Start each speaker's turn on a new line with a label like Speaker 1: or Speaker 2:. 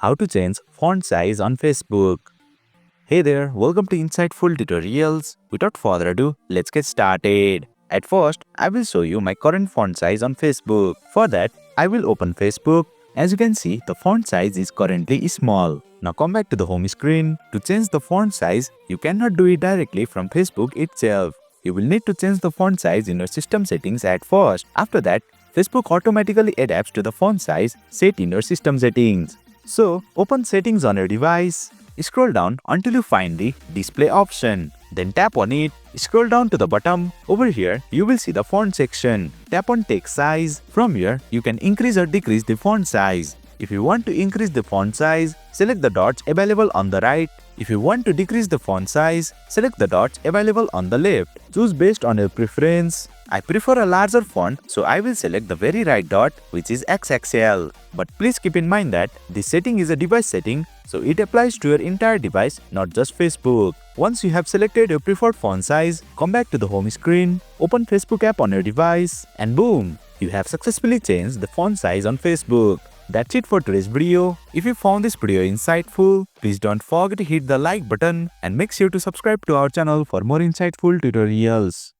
Speaker 1: how to change font size on Facebook. Hey there, welcome to Insightful Tutorials. Without further ado, let's get started. At first, I will show you my current font size on Facebook. For that, I will open Facebook. As you can see, the font size is currently small. Now come back to the home screen. To change the font size, you cannot do it directly from Facebook itself. You will need to change the font size in your system settings at first. After that, Facebook automatically adapts to the font size set in your system settings. So, open settings on your device. Scroll down until you find the display option. Then tap on it. Scroll down to the bottom. Over here, you will see the font section. Tap on text size. From here, you can increase or decrease the font size. If you want to increase the font size, select the dots available on the right. If you want to decrease the font size, select the dots available on the left. Choose based on your preference. I prefer a larger font, so I will select the very right dot, which is XXL. But please keep in mind that this setting is a device setting, so it applies to your entire device, not just Facebook. Once you have selected your preferred font size, come back to the home screen, open Facebook app on your device, and boom! You have successfully changed the font size on Facebook. That's it for today's video. If you found this video insightful, please don't forget to hit the like button and make sure to subscribe to our channel for more insightful tutorials.